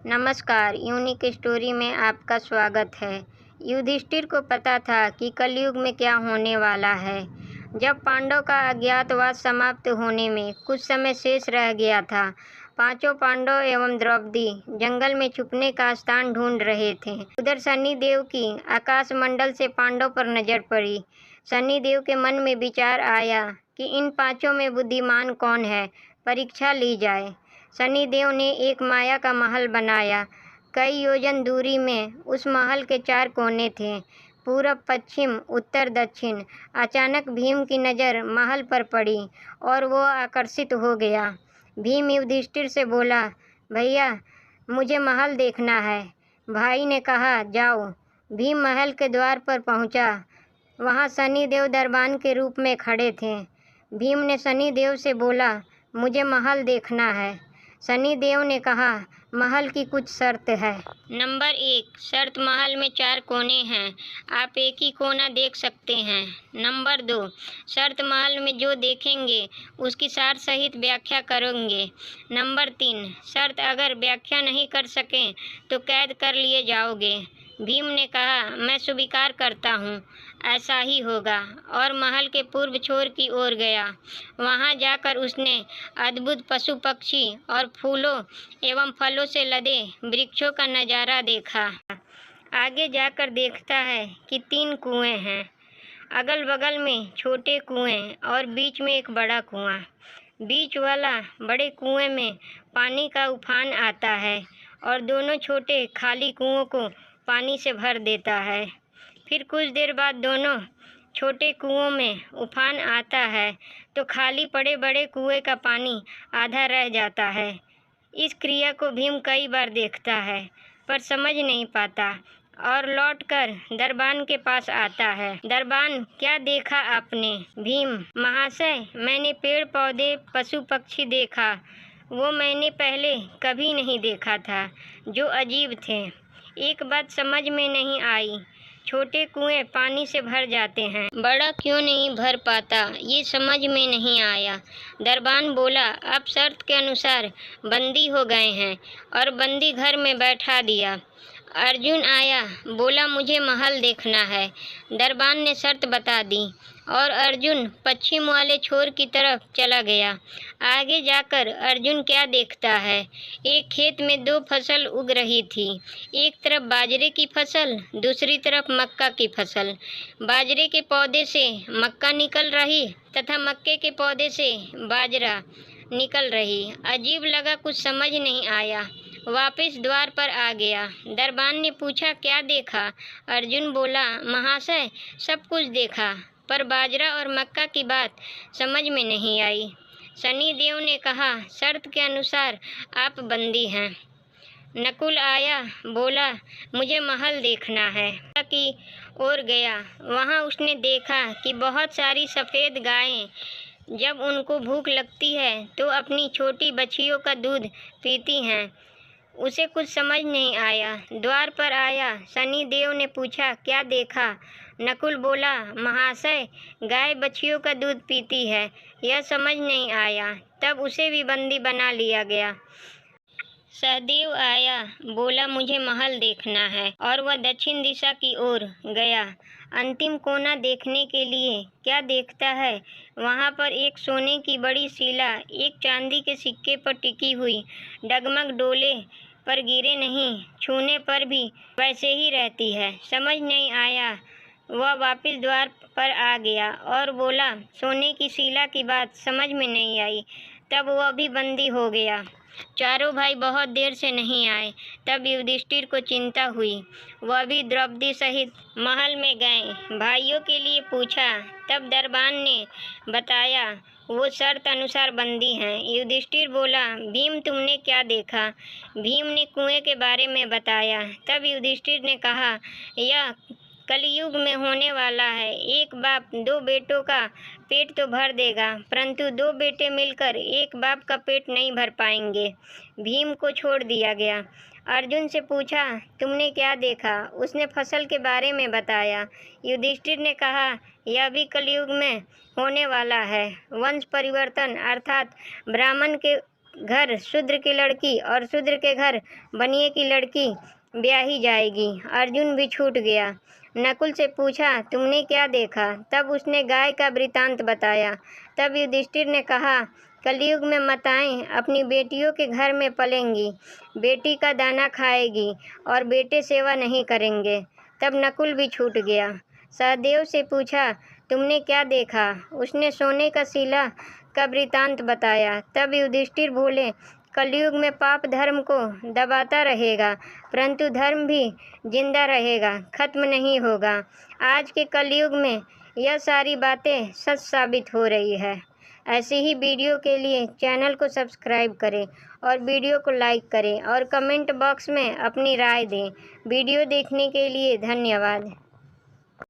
नमस्कार, unique story में आपका स्वागत है। युधिष्ठिर को पता था कि कलयुग में क्या होने वाला है। जब पांडव का अज्ञातवास समाप्त होने में कुछ समय शेष रह गया था, पांचों पांडव एवं द्रौपदी जंगल में छुपने का स्थान ढूंढ रहे थे। उधर शनिदेव की आकाशमंडल से पांडव पर नजर पड़ी। शनिदेव के मन में विचार आया कि इन पांचों में बुद्धिमान कौन है, परीक्षा ली जाए। शनिदेव ने एक माया का महल बनाया। कई योजन दूरी में उस महल के 4 कोने थे, पूरब, पश्चिम, उत्तर, दक्षिण। अचानक भीम की नज़र महल पर पड़ी और वो आकर्षित हो गया। भीम युधिष्ठिर से बोला, भैया, मुझे महल देखना है। भाई ने कहा, जाओ। भीम महल के द्वार पर पहुंचा। वहां शनिदेव दरबान के रूप में खड़े थे। भीम ने शनिदेव से बोला, मुझे महल देखना है। शनिदेव ने कहा, महल की कुछ शर्त है। नंबर 1, शर्त महल में 4 कोने हैं, आप एक ही कोना देख सकते हैं। नंबर 2, शर्त महल में जो देखेंगे उसकी सार सहित व्याख्या करेंगे। नंबर 3, शर्त अगर व्याख्या नहीं कर सकें तो कैद कर लिए जाओगे। भीम ने कहा, मैं स्वीकार करता हूँ, ऐसा ही होगा, और महल के पूर्व छोर की ओर गया। वहाँ जाकर उसने अद्भुत पशु पक्षी और फूलों एवं फलों से लदे वृक्षों का नज़ारा देखा। आगे जाकर देखता है कि 3 कुएं हैं, अगल बगल में छोटे कुएं और बीच में एक बड़ा कुआं। बीच वाला बड़े कुएं में पानी का उफान आता है और दोनों छोटे खाली कुओं को पानी से भर देता है। फिर कुछ देर बाद दोनों छोटे कुओं में उफान आता है तो खाली पड़े बड़े कुएं का पानी आधा रह जाता है। इस क्रिया को भीम कई बार देखता है पर समझ नहीं पाता और लौटकर दरबान के पास आता है। दरबान, क्या देखा आपने? भीम, महाशय, मैंने पेड़ पौधे पशु पक्षी देखा, वो मैंने पहले कभी नहीं देखा था, जो अजीब थे। एक बात समझ में नहीं आई, छोटे कुएं पानी से भर जाते हैं, बड़ा क्यों नहीं भर पाता, ये समझ में नहीं आया। दरबान बोला, अब शर्त के अनुसार बंदी हो गए हैं और बंदी घर में बैठा दिया। अर्जुन आया, बोला, मुझे महल देखना है। दरबान ने शर्त बता दी और अर्जुन पश्चिम वाले छोर की तरफ चला गया। आगे जाकर अर्जुन क्या देखता है, एक खेत में 2 फसल उग रही थी। एक तरफ बाजरे की फसल, दूसरी तरफ मक्का की फसल। बाजरे के पौधे से मक्का निकल रही तथा मक्के के पौधे से बाजरा निकल रही। अजीब लगा, कुछ समझ नहीं आया, वापस द्वार पर आ गया। दरबान ने पूछा, क्या देखा? अर्जुन बोला, महाशय, सब कुछ देखा, पर बाजरा और मक्का की बात समझ में नहीं आई। शनिदेव ने कहा, शर्त के अनुसार आप बंदी हैं। नकुल आया, बोला, मुझे महल देखना है। की ओर गया, वहाँ उसने देखा कि बहुत सारी सफ़ेद गायें जब उनको भूख लगती है तो अपनी छोटी बच्चियों का दूध पीती हैं। उसे कुछ समझ नहीं आया। द्वार पर आया, शनिदेव ने पूछा, क्या देखा? नकुल बोला, महाशय, गाय बच्चियों का दूध पीती है, यह समझ नहीं आया। तब उसे भी बंदी बना लिया गया। सहदेव आया, बोला, मुझे महल देखना है, और वह दक्षिण दिशा की ओर गया। अंतिम कोना देखने के लिए क्या देखता है, वहाँ पर एक सोने की बड़ी शिला एक चांदी के सिक्के पर टिकी हुई डगमग डोले पर गिरे नहीं, छूने पर भी वैसे ही रहती है। समझ नहीं आया। वह वापस द्वार पर आ गया और बोला, सोने की शिला की बात समझ में नहीं आई। तब वह भी बंदी हो गया। चारों भाई बहुत देर से नहीं आए। तब युधिष्ठिर को चिंता हुई। वह भी द्रौपदी सहित महल में गए, भाइयों के लिए पूछा। तब दरबान ने बताया, वो शर्त अनुसार बंदी हैं। युधिष्ठिर बोला, भीम, तुमने क्या देखा? भीम ने कुएं के बारे में बताया। तब युधिष्ठिर ने कहा, यह कलयुग में होने वाला है। एक बाप 2 बेटों का पेट तो भर देगा, परंतु 2 बेटे मिलकर एक बाप का पेट नहीं भर पाएंगे। भीम को छोड़ दिया गया। अर्जुन से पूछा, तुमने क्या देखा? उसने फसल के बारे में बताया। युधिष्ठिर ने कहा, यह भी कलयुग में होने वाला है। वंश परिवर्तन अर्थात ब्राह्मण के घर शूद्र की लड़की और शूद्र के घर बनिए की लड़की ब्याही जाएगी। अर्जुन भी छूट गया। नकुल से पूछा, तुमने क्या देखा? तब उसने गाय का वृतांत बताया। तब युधिष्ठिर ने कहा, कलयुग में माताएं अपनी बेटियों के घर में पलेंगी, बेटी का दाना खाएगी और बेटे सेवा नहीं करेंगे। तब नकुल भी छूट गया। सहदेव से पूछा, तुमने क्या देखा? उसने सोने का शिला का वृतांत बताया। तब युधिष्ठिर बोले, कलयुग में पाप धर्म को दबाता रहेगा, परंतु धर्म भी जिंदा रहेगा, खत्म नहीं होगा। आज के कलयुग में यह सारी बातें सच साबित हो रही है। ऐसे ही वीडियो के लिए चैनल को सब्सक्राइब करें और वीडियो को लाइक करें और कमेंट बॉक्स में अपनी राय दें। वीडियो देखने के लिए धन्यवाद।